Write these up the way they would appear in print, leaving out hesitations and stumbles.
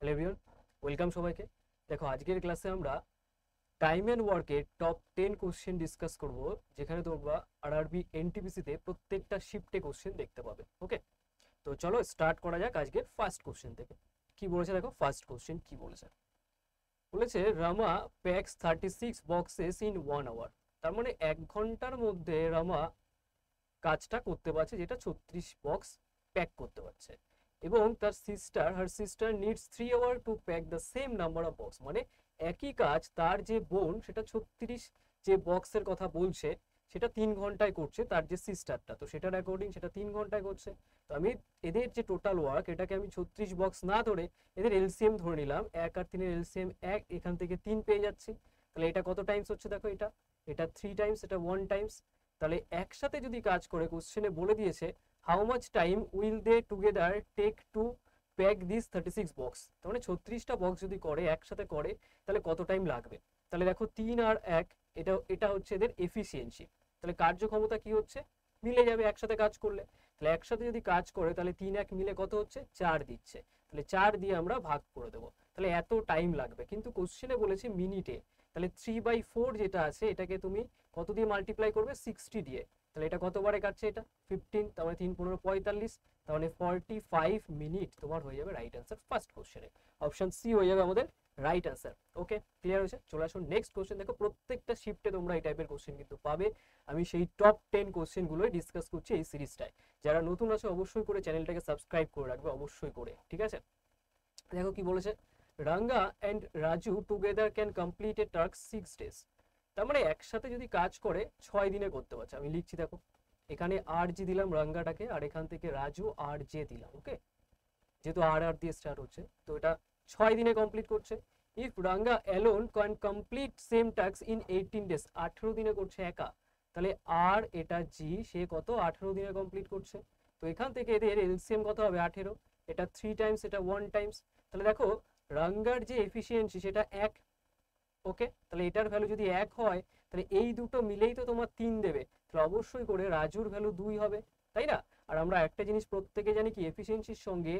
Hello everyone, welcome সবাইকে। দেখো আজকের ক্লাসে আমরা টাইম অ্যান্ড ওয়ার্কের টপ 10 কোশ্চেন ডিসকাস করব, যেখানে তোমরা আরআরবি এনটিপিসিতে প্রত্যেকটা শিফটে কোশ্চেন দেখতে পাবে। ওকে, তো চলো স্টার্ট করা যাক আজকের ফার্স্ট কোশ্চেন থেকে। কি বলেছে দেখো, ফার্স্ট কোশ্চেন কি বলেছে। বলেছে রামা প্যাক্স 36 বক্সেস ইন 1 আওয়ার। তার মানে 1 ঘন্টার মধ্যে রামা কাজটা করতে পারছে, যেটা 36 বক্স প্যাক করতে পারছে। এবং তার her sister needs 3 hour to pack the same number of box. মানে একই কাজ তার যে বোন, সেটা 36 যে বক্সের কথা বলছে সেটা 3 ঘন্টায় করছে, তার যে সিস্টারটা, তো সেটার অ্যাকর্ডিং সেটা 3 ঘন্টায় করছে। তো আমি এদের যে টোটাল ওয়ার্ক, এটাকে আমি 36 বক্স না ধরে এদের এলসিএম ধরে নিলাম। 1 আর 3 এর এলসিএম 1, এখান থেকে 3 পেয়ে যাচ্ছি। তাহলে এটা কত টাইমস হচ্ছে দেখো, এটা এটা 3 টাইমস, এটা 1 টাইমস। তাহলে একসাথে যদি কাজ করে, কোশ্চেনে বলে দিয়েছে how much time will they together take to pack this 36 box. তার মানে 36টা বক্স যদি করে, একসাথে করে, তাহলে কত টাইম লাগবে। তাহলে দেখো 3 আর 1, এটা এটা হচ্ছে এদের এফিসিয়েন্সি। তাহলে কার্যক্ষমতা কি হচ্ছে, মিলে যাবে একসাথে কাজ করলে। তাহলে একসাথে যদি কাজ করে, তাহলে 3 1 মিলে কত হচ্ছে, 4 দিচ্ছে। তাহলে 4 দিয়ে আমরা ভাগ করে দেবো, তাহলে এত টাইম লাগবে। কিন্তু কোশ্চেনে বলেছে মিনিটে। তাহলে 3/4 যেটা আছে, এটাকে তুমি কত দিয়ে মাল্টিপ্লাই করবে, 60 দিয়ে। তাহলে এটা কতবারে কাটছে, এটা 15, তার মানে 3 15 45, তার মানে 45 মিনিট তোমার হয়ে যাবে রাইট অ্যান্সার ফার্স্ট কোশ্চেনে। অপশন সি হয়ে যাবে আমাদের রাইট অ্যান্সার। ওকে, ক্লিয়ার হয়েছে? চলে আসুন নেক্সট কোশ্চেন। দেখো প্রত্যেকটা শিফটে তোমরা এই টাইপের কোশ্চেন কিন্তু পাবে। আমি সেই টপ 10 কোশ্চেনগুলোই ডিসকাস করছি এই সিরিজটায়। যারা নতুন আছে অবশ্যই করে চ্যানেলটাকে সাবস্ক্রাইব করে রাখবে, অবশ্যই করে, ঠিক আছে? দেখো কি বলেছে, Ranga and Raju together can complete a task 6 days। তার মানে একসাথে যদি কাজ করে 6 দিনে করতে পারছে। আমি লিখছি দেখো, এখানে আর জি দিলাম রাঙ্গাটাকে, আর এখান থেকে রাজু আর জে দিলাম। ওকে, যেহেতু আর আর দিয়ে স্টার্ট হচ্ছে, তো এটা 6 দিনে কমপ্লিট করছে। If Ranga alone can complete same task in 18 days, 18 দিনে করছে একা, তাহলে আর এটা জি, সে কত 18 দিনে কমপ্লিট করছে। তো এখান থেকে এদের এলসিএম কত হবে, 18। এটা 3 টাইমস, এটা 1 টাইমস। তাহলে দেখো রাঙ্গার যে এফিসিয়েন্সি সেটা 1। ওকে, তাহলে এটার ভ্যালু যদি 1 হয়, তাহলে এই দুটো মিলেই তো তোমার 3 দেবে। তাহলে অবশ্যই করে রাজুর ভ্যালু 2 হবে, তাই না? আর আমরা একটা জিনিস প্রত্যেকে জানি কি, এফিসিয়েন্সির সঙ্গে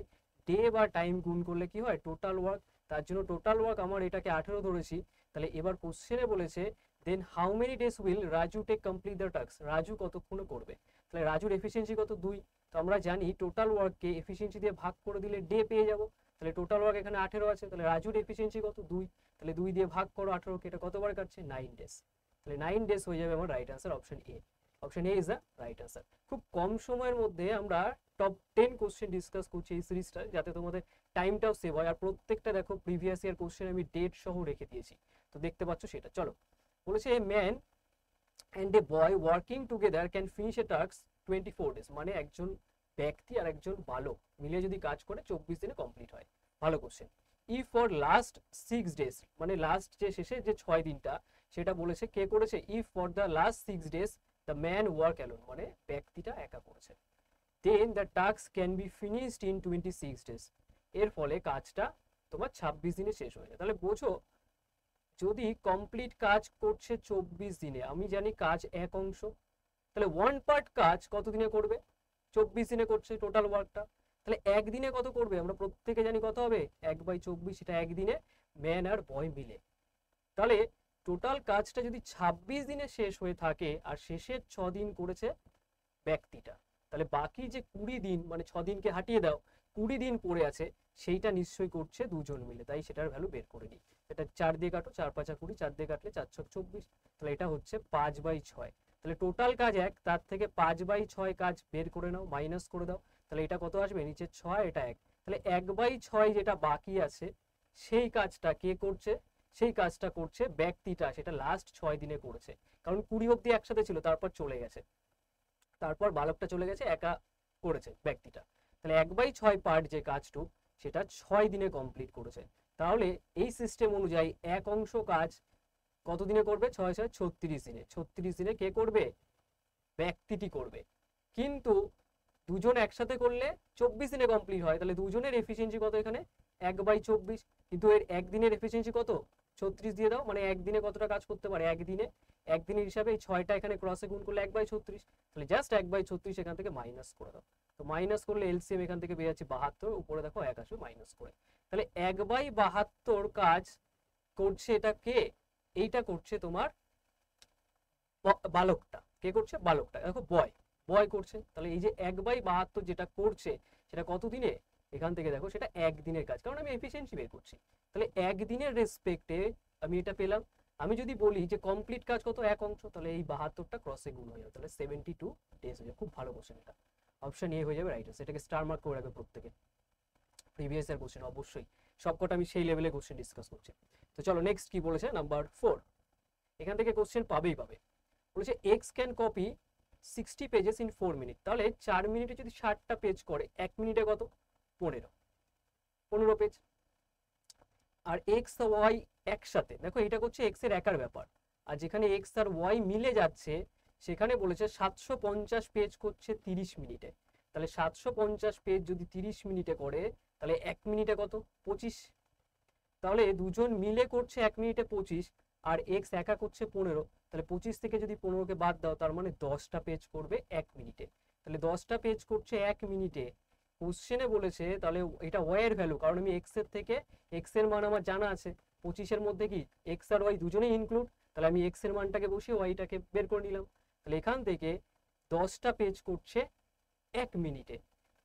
ডে বা টাইম গুণ করলে কি হয়, টোটাল ওয়ার্ক। তার জন্য টোটাল ওয়ার্ক আমার এটাকে 18 ধরেছি। তাহলে এবার কোশ্চেনে বলেছে then how many days will Raju take complete the task. Raju কতক্ষণে করবে। তাহলে রাজুর এফিসিয়েন্সি কত, 2। তো আমরা জানি টোটাল ওয়ার্ককে এফিসিয়েন্সি দিয়ে ভাগ করে দিলে ডে পেয়ে যাব। তাহলে টোটাল ওয়ার্ক এখানে 18 আছে, তাহলে রাজুর এফিসিয়েন্সি কত, 2। তাহলে 2 দিয়ে ভাগ করো 18কে, এটা কতবার কাটছে, 9 ডেজ। তাহলে 9 ডেজ হয়ে যাবে আমার right answer, option A. Option A is the right answer. খুব কম সময়ের মধ্যে আমরা টপ 10 কোশ্চেন ডিসকাস করছি এই সিরিজটা, যাতে তোমাদের টাইমটাও সেভ হয়। আর প্রত্যেকটা দেখো প্রিভিয়াস ইয়ার কোশ্চেন আমি ডেট সহ রেখে দিয়েছি, তো দেখতে পাচ্ছ সেটা। চলো, বলেছে a man and a boy working together can finish A task 24 days। মানে একজন ব্যক্তি আর একজন বালক মিলে যদি কাজ করে 24 দিনে কমপ্লিট হয়। ভালো question. If for last 6 days, মানে লাস্ট যে শেষে যে 6 দিনটা, সেটা বলেছে কে করেছে। If for the last 6 days the man work alone, মানে ব্যক্তিটা একা করেছে। Then the task can be finished in 26 days। এর ফলে কাজটা তোমার 26 দিনে শেষ হয়ে যায়। তাহলে বোঝো, যদি কমপ্লিট কাজ করছে 24 দিনে, আমি জানি কাজ এক অংশ, তাহলে 1 পার্ট কাজ কত দিনে করবে, 24 দিনে করছে টোটাল ওয়ার্কটা। তাহলে একদিনে কত করবে, আমরা প্রত্যেকে জানি কত হবে, 1/24, এটা একদিনে ম্যান আর বয় মিলে। তাহলে টোটাল কাজটা যদি 26 দিনে শেষ হয়ে থাকে, আর শেষের 6 দিন করেছে ব্যক্তিটা, তাহলে বাকি যে 20 দিন, মানে 6 দিনকে হাটিয়ে দাও, 20 দিন পড়ে আছে, সেইটা নিশ্চয়ই করছে দুজন মিলে। তাই সেটার ভ্যালু বের করে নিই। এটা 4 দিয়ে কাটো, 4 5 20, 4 দিয়ে কাটলে 4 6 24, তাহলে এটা হচ্ছে 5/6। তাহলে টোটাল কাজ 1, তার থেকে 5/6 কাজ বের করে নাও, মাইনাস করে দাও। তাহলে এটা কত আসবে, নিচে 6, এটা 1। তাহলে 1/6 যেটা বাকি আছে, সেই কাজটা কে করছে, সেই কাজটা করছে ব্যক্তিটা, সেটা লাস্ট 6 দিনে করেছে। কারণ 20 অব্দি একসাথে ছিল, তারপর চলে গেছে, তারপর বালকটা চলে গেছে, একা করেছে ব্যক্তিটা। তাহলে 1/6 পার্ট যে কাজটুক, সেটা 6 দিনে কমপ্লিট করেছে। তাহলে এই সিস্টেম অনুযায়ী এক অংশ কাজ কত দিনে করবে, 6 6 36 দিনে। 36 দিনে কে করবে, ব্যক্তিটি করবে। কিন্তু দুজন একসাথে করলে 24 দিনে কমপ্লিট হয়। তাহলে দুজনের এফিসিয়েন্সি কত এখানে, 1/24। কিন্তু এর একদিনের এফিসিয়েন্সি কত, 36 দিয়ে দাও, মানে একদিনে কতটা কাজ করতে পারে একদিনে। একদিনের হিসাবে এই 6টা এখানে ক্রসে গুণ করলে 1/36। তাহলে জাস্ট 1/36 এখান থেকে মাইনাস করে দাও। তো মাইনাস করলে এলসিএম এখান থেকে বের হচ্ছে 72, উপরে দেখো 1 আসবে মাইনাস করে। তাহলে 1/72 কাজ করছে এটা কে? এইটা করছে তোমার বালকটা। কে করছে? বালকটা। দেখো বয়, বয় করছে। তাহলে এই যে 1/72 যেটা করছে সেটা কত দিনে? এখান থেকে দেখো সেটা একদিনের কাজ, কারণ আমি এফিসিয়েন্সি বের করছি। তাহলে একদিনের রেসপেক্টে আমি এটা পেলাম। আমি যদি বলি যে কমপ্লিট কাজ কত, এক অংশ, তাহলে এই 72টা ক্রসে গুণ হয়ে যাবে, তাহলে 72 ডেজ হয়ে যাবে। খুব ভালো কোশ্চেন এটা, অপশন এ হয়ে যাবে রাইট আনসার। এটাকে স্টার মার্ক করে রাখবে প্রত্যেকে। প্রিভিয়াস ইয়ার কোশ্চেন অবশ্যই, সবকটা আমি সেই লেভেলে কোশ্চেন ডিসকাস করছি। তো চলো নেক্সট কি বলেছে, নাম্বার 4। এখান থেকে কোশ্চেন পাবেই পাবে। বলেছে x can copy 60 pages in 4 minute. তাহলে 4 মিনিটে যদি 60টা পেজ করে, 1 মিনিটে কত? 15 পেজ। আর এক্স ওয়াই একসাথে, দেখো এটা করছে এক্স এর একার ব্যাপার, আর যেখানে এক্স আর ওয়াই মিলে যাচ্ছে সেখানে বলেছে 750 পেজ করছে 30 মিনিটে। তাহলে 750 পেজ যদি 30 মিনিটে করে, তাহলে 1 মিনিটে কত? 25। তাহলে দুজন মিলে করছে 1 মিনিটে 25, আর এক্স একা করছে 15। তাহলে 25 থেকে যদি 15কে বাদ দাও, তার মানে 10টা পেজ করবে 1 মিনিটে। তাহলে 10টা পেজ করছে 1 মিনিটে। কোশ্চেনে বলেছে তাহলে এটা ওয়াই এর ভ্যালু, কারণ আমি এক্স এর থেকে এক্স এর মান আমার জানা আছে, 25-এর মধ্যে কি এক্স আর ওয়াই দুজনেই ইনক্লুড, তাহলে আমি এক্স এর মানটাকে বসিয়ে ওয়াইটাকে বের করে নিলাম। তাহলে এখান থেকে 10টা পেজ করছে 1 মিনিটে।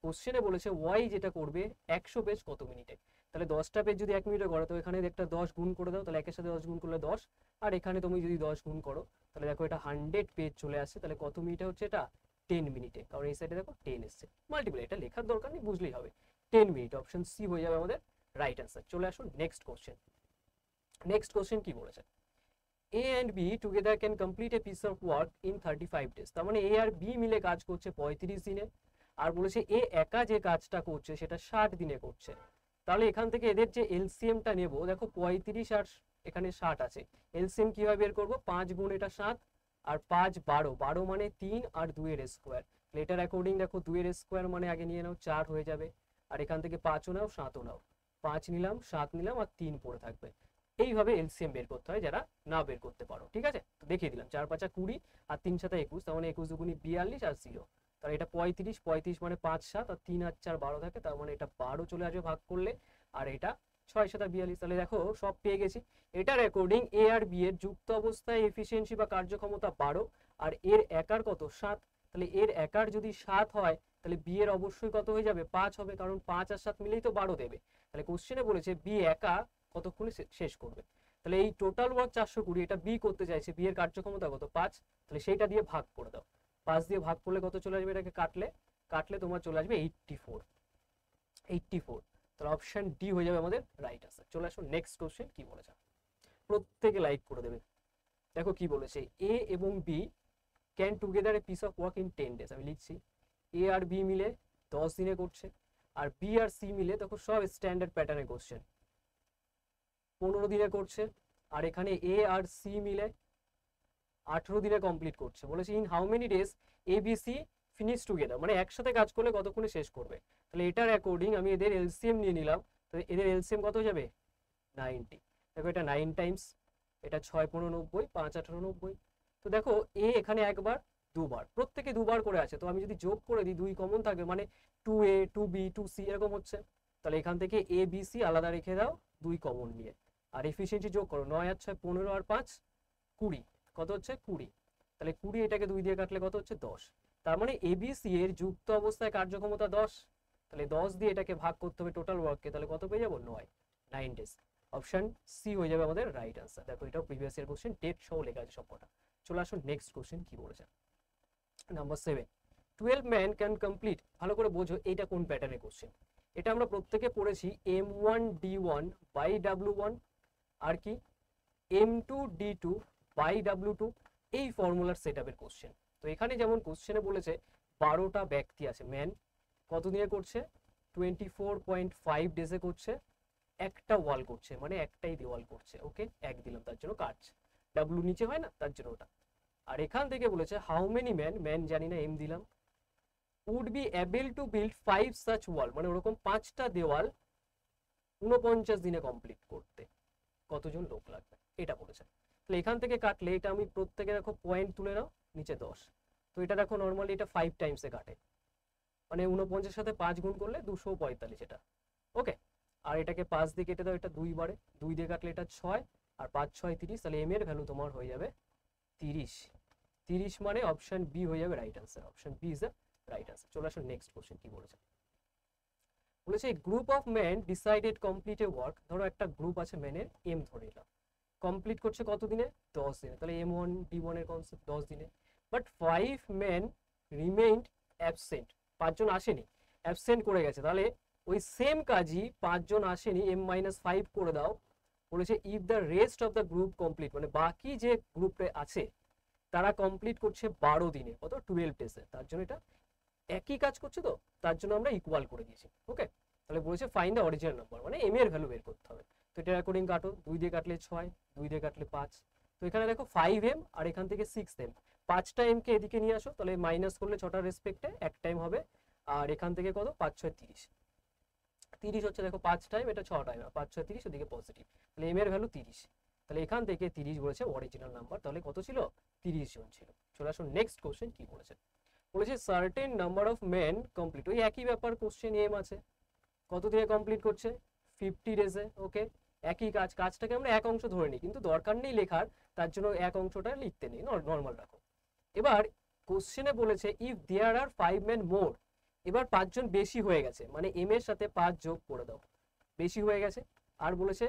কোশ্চেনে বলেছে ওয়াই যেটা করবে 100 পেজ কত মিনিটে। তাহলে 10টা পেজ যদি 1 মিনিটে করো, তো এখানে একটা 10 গুণ করে দাও, তাহলে একের সাথে 10 গুণ করলে 10, আর এখানে তুমি যদি 10 গুণ করো, তাহলে দেখো এটা 100 পেজ চলে আসছে। তাহলে কত মিনিটে হচ্ছে এটা? 10 মিনিটে, কারণ এই সাইডে দেখো 10 এসছে। মাল্টিপ্লাই, এটা লেখার দরকার নেই, বুঝলেই হবে। 10 মিনিট, অপশন সি হয়ে যাবে আমাদের রাইট অ্যান্সার। চলে আসুন নেক্সট কোশ্চেন। নেক্সট কোশ্চেন কি বলেছে? A and B together can complete a piece of work in 35 days. তার মানে এ আর বি মিলে কাজ করছে 35 দিনে, আর বলেছে এ একা যে কাজটা করছে সেটা 60 দিনে করছে। তাহলে এখান থেকে এদের যে এলসিএমটা নেব, দেখো 35 আর এখানে 60 আছে, এলসিএম কিভাবে বের করবো? 5 গুণ এটা 7 আর 5 12, 12 মানে 3 আর 2 এর স্কোয়ার। এটার অ্যাকর্ডিং দেখো 2 এর স্কোয়ার মানে আগে নিয়ে নাও 4 হয়ে যাবে, আর এখান থেকে 5ও নাও 7ও নাও, 5 নিলাম 7 নিলাম আর 3 পড়ে থাকবে। এইভাবে এলসিএম বের করতে হয়, যারা না বের করতে পারো। ঠিক আছে, তো দেখিয়ে দিলাম। 4 5 20 আর 3 7 21, তার মানে 21 দুগুণী 42 আর 0। তাহলে এটা 35, 35 মানে 5 7 আর 3 আর 4 12 থাকে, তার মানে এটা 12 চলে আসবে ভাগ করলে, আর এটা 6 7 42। তাহলে দেখো সব পেয়ে গেছি। এটার অ্যাকর্ডিং এ আর বি এর যুক্ত অবস্থায় এফিসিয়েন্সি বা কার্যক্ষমতা 12, আর এর একার কত? 7। তাহলে এর একার যদি 7 হয়, তাহলে বি এর অবশ্যই কত হয়ে যাবে? 5 হবে, কারণ 5 আর 7 মিলেই তো 12 দেবে। তাহলে কোশ্চেনে বলেছে বি একা কতক্ষণে শেষ করবে। তাহলে এই টোটাল ওয়ার্ক 420, এটা বি করতে চাইছে, বি এর কার্যক্ষমতা কত? 5। তাহলে সেইটা দিয়ে ভাগ করে দাও, 5 দিয়ে ভাগ করলে কত চলে আসবে? এটাকে কাটলে কাটলে তোমার চলে আসবে 84। 84, তাহলে অপশন ডি হয়ে যাবে আমাদের রাইট আনসার। চলে আসো নেক্সট কোশ্চেন কি বলেছে, প্রত্যেকে লাইক করে দেবে। দেখো কি বলেছে, এ এবং B can together a piece of work in 10 days. আমি লিখছি এ আর বি মিলে 10 দিনে করছে, আর বি আর সি মিলে দেখো সব স্ট্যান্ডার্ড প্যাটার্নে কোশ্চেন 15 দিনে করছে, আর এখানে এ আর সি মিলে 18 দিনে কমপ্লিট করছে। বলেছে in how many days A B C finish together, মানে একসাথে কাজ করলে কতক্ষণে শেষ করবে। তাহলে এটার অ্যাকর্ডিং আমি এদের এলসিএম নিয়ে নিলাম, তো এদের এলসিএম কত হয়ে যাবে? 90। দেখো এটা 9 টাইমস, এটা 6 15 90, 5 18 90। তো দেখো এ এখানে একবার দুবার, প্রত্যেকে দুবার করে আছে, তো আমি যদি যোগ করে দিই 2 কমন থাকবে, মানে 2a 2b 2c এরকম হচ্ছে। তাহলে এখান থেকে এ বি সি আলাদা রেখে দাও 2 কমন নিয়ে, আর এফিসিয়েন্সি যোগ করো, 9 আর 6 15 আর 5 20, কত হচ্ছে? 20। তাহলে 20 এটাকে 2 দিয়ে কাটলে কত হচ্ছে? 10। তার মানে এবিসি এর যুক্ত অবস্থায় কার্যক্ষমতা 10। তাহলে 10 দিয়ে এটাকে ভাগ করতে হবে টোটাল ওয়ার্ককে, তাহলে কত পেয়ে যাবো? 9 ডেজ। অপশন সি হয়ে যাবে আমাদের রাইট আনসার। দেখো এটাও প্রিভিয়াস ইয়ার কোশ্চেন, ডেট সহ লেখা আছে সবকটা। চলে আসুন নেক্সট কোশ্চেন কি বলেছে, নাম্বার 7। 12 ম্যান ক্যান কমপ্লিট, ভালো করে বোঝো এইটা কোন প্যাটার্নের কোশ্চেন। এটা আমরা প্রত্যেকে পড়েছি M1D1 বাই W1, আর কি M2D2 বাই W2, এই ফর্মুলার সেটআপের কোশ্চেন। তো এখানে যেমন কোশ্চেনে বলেছে 12টা ব্যক্তি আছে, ম্যান কত দিনে করছে? 24.5 ডেজে করছে, একটা ওয়াল করছে, মানে একটাই দেওয়াল করছে। ওকে, এক দিলাম, তার জন্য কাজ ডাব্লু নিচে হয় না, তার জন্য ওটা। আর এখান থেকে বলেছে হাউ মেনি ম্যান, ম্যান জানি না, এম দিলাম, would be able to build 5 such wall, মানে ওরকম 5টা দেওয়াল 49 দিনে কমপ্লিট করতে কতজন লোক লাগবে, এটা বলেছে। তাহলে এখান থেকে কাটলে এটা আমি প্রত্যেকে দেখো পয়েন্ট তুলে নাও, নিচে 10। তো এটা দেখো নর্মালি এটা 5 টাইমসে কাটে, মানে 49 সাথে 5 গুণ করলে 245 এটা। ওকে, আর এটাকে 5 দিয়ে কেটে দাও, এটা 2 বারে, 2 দিয়ে কাটলে এটা 6 আর 5 6 30, তাহলে এম এর ভ্যালু তোমার হয়ে যাবে 30। 30 মানে অপশন বি হয়ে যাবে right answer, option B is the right answer. চলে আসো নেক্সট কোশ্চেন কি বলেছে। বলেছে group of men decided complete a work, ধরো একটা গ্রুপ আছে মেনের, এম ধরে নিলাম, কমপ্লিট করছে কত দিনে, 10 দিনে, তাহলে M1 D1 এর কনসেপ্ট 10 দিনে। বাট 5 মেন রিমেইনড অ্যাবসেন্ট, 5 জন আসেনি, অ্যাবসেন্ট করে গেছে, তাহলে ওই সেম কাজই 5 জন আসেনি, M-5 করে দাও। বলেছে if the rest of the group complete, মানে বাকি যে গ্রুপে আছে তারা কমপ্লিট করছে 12 দিনে, কত 12 ডেজে, তার জন্য এটা একই কাজ করছে, তো তার জন্য আমরা ইকুয়াল করে দিয়েছি। ওকে, তাহলে বলেছে ফাইন্ড দ্য অরিজিনাল নাম্বার, মানে এম এর ভ্যালু বের করতে হবে। তো এটা অ্যাকর্ডিং কাটো, 2 দিয়ে কাটলে 6, 2 দিয়ে কাটলে 5, তো এখানে দেখো 5m আর এখান থেকে 6m, 5টা m কে এদিকে নিয়ে আসো, তাহলে মাইনাস করলে 6টার রেসপেক্টে এক টাইম হবে, আর এখান থেকে কত 5 6 30, 30 হচ্ছে দেখো 5 টাইম, এটা 6 টাইম, 5 6 30, ওদিকে পজিটিভ, তাহলে m এর ভ্যালু 30। তাহলে এখান থেকে 30 বলেছে অরিজিনাল নাম্বার, তাহলে কত ছিল 30 জন ছিল। চলে আসুন নেক্সট কোশ্চেন কি বলেছে। বলেছে certain number of men complete, ওই একই ব্যাপার, কোশ্চেন এম আছে, কত দিনে কমপ্লিট করছে 50 ডেজে। ওকে, একই কাজ, কাজটাকে আমরা এক অংশ ধরে নিই, কিন্তু দরকার নেই লেখার, তার জন্য এক অংশটা লিখতে নেই, নর্মাল রাখো। এবার কোশ্চেনে বলেছে ইফ দেয়ার আর 5 মেন মোর, এবার 5 জন বেশি হয়ে গেছে, মানে এম এর সাথে 5 যোগ করে দাও, বেশি হয়ে গেছে। আর বলেছে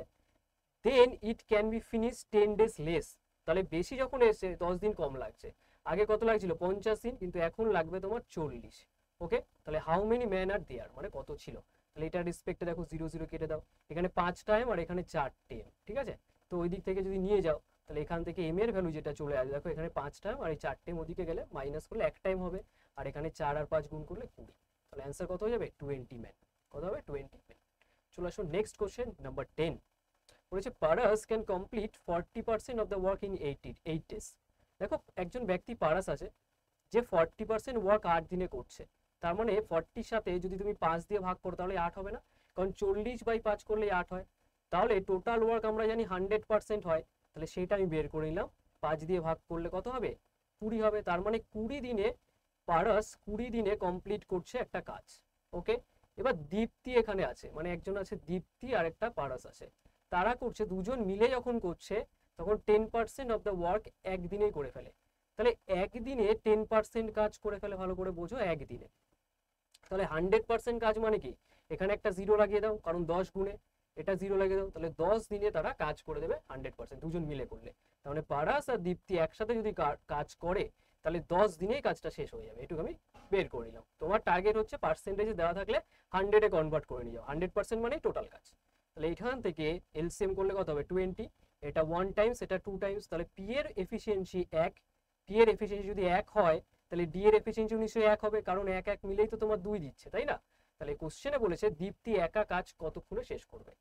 then it can be finish 10 days less, তাহলে বেশি যখন এসে 10 দিন কম লাগছে, আগে কত লাগছিল 50 দিন, কিন্তু এখন লাগবে তোমার 40। ওকে, তাহলে হাউ মেনি ম্যান আর দেয়ার, মানে কত ছিল, তাহলে এটার রেসপেক্টে দেখো 0 0 কেটে দাও, এখানে 5 টাইম আর এখানে 4 টাইম, ঠিক আছে। তো ওই দিক থেকে যদি নিয়ে যাও, তাহলে এখান থেকে এম এর ভ্যালু যেটা চলে আসবে, দেখো এখানে 5 টাইম আর এই 4 টাইম ওদিকে গেলে মাইনাস করলে 1 টাইম হবে, আর এখানে 4 আর 5 গুণ করলে 20, তাহলে অ্যান্সার কত হয়ে যাবে 20 ম্যান, কত হবে 20 ম্যান। চলে আসুন নেক্সট কোশ্চেন নাম্বার 10। বলেছে Paras can complete 40% of the work in 8 days. দেখো একজন ব্যক্তি পারাস আছে যে 40% ওয়ার্ক 8 দিনে করছে, তার মানে 40 সাথে যদি তুমি 5 দিয়ে ভাগ করো তাহলে 8 হবে না, কারণ 40/5 করলে 8 হয়, তাহলে টোটাল ওয়ার্ক আমরা জানি 100% হয়, তাহলে সেটা আমি বের করে নিলাম, 5 দিয়ে ভাগ করলে কত হবে 20 হবে, তার মানে 20 দিনে পারাস 20 দিনে কমপ্লিট করছে একটা কাজ। ওকে, এবার দীপ্তি এখানে আছে, মানে একজন আছে দীপ্তি আর একটা পারাস আছে, তারা করছে, দুজন মিলে যখন করছে তখন 10% অফ দ্য ওয়ার্ক একদিনেই করে ফেলে, তাহলে একদিনে 10% কাজ করে ফেলে, ভালো করে বোঝো একদিনে, তাহলে 100% কাজ মানে কি, এখানে একটা 0 লাগিয়ে দাও, কারণ 10 গুণে, এটা 0 লাগিয়ে দাও, তাহলে 10 দিনে তারা কাজ করে দেবে 100%, দুজন মিলে করলে। তাহলে পারাস আর দীপ্তি একসাথে যদি কাজ করে তাহলে 10 দিনেই কাজটা শেষ হয়ে যাবে, এটুকু আমি বের করে নিলাম। তোমার টার্গেট হচ্ছে পার্সেন্টেজে দেওয়া থাকলে 100-এ কনভার্ট করে নিয়ে যাও, 100% মানেই টোটাল কাজ। তাহলে এখান থেকে এলসিএম করলে কত হবে 20, এটা 1 টাইমস, এটা 2 টাইমস, তাহলে পি এর এফিসিয়েন্সি 1, পি এর এফিসিয়েন্সি যদি 1 হয় তাহলে ডি এর এফিসিয়েন্সি নিশ্চয়ই 1 হবে, কারণ 1 1 মিলেই তো তোমার 2 দিচ্ছে, তাই না। তাহলে কোশ্চেনে বলেছে দীপ্তি একা কাজ কতক্ষণে শেষ করবে,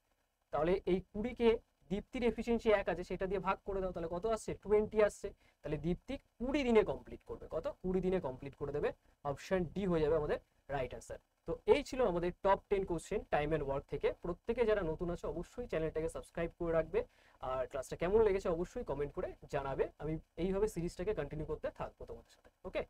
তাহলে এই 20-কে দীপ্তির এফিসিয়েন্সি 1 আছে সেটা দিয়ে ভাগ করে দাও, তাহলে কত আসছে 20 আসছে, তাহলে দীপ্তি 20 দিনে কমপ্লিট করবে, কত 20 দিনে কমপ্লিট করে দেবে, অপশন ডি হয়ে যাবে আমাদের রাইট অ্যান্সার। তো এই ছিল আমাদের top 10 question time and work থেকে। প্রত্যেকে যারা নতুন আছে অবশ্যই চ্যানেলটাকে সাবস্ক্রাইব করে রাখবে, আর ক্লাসটা কেমন লেগেছে অবশ্যই কমেন্ট করে জানাবে, আমি এইভাবে সিরিজটাকে কন্টিনিউ করতে থাকবো তোমাদের সাথে। ওকে।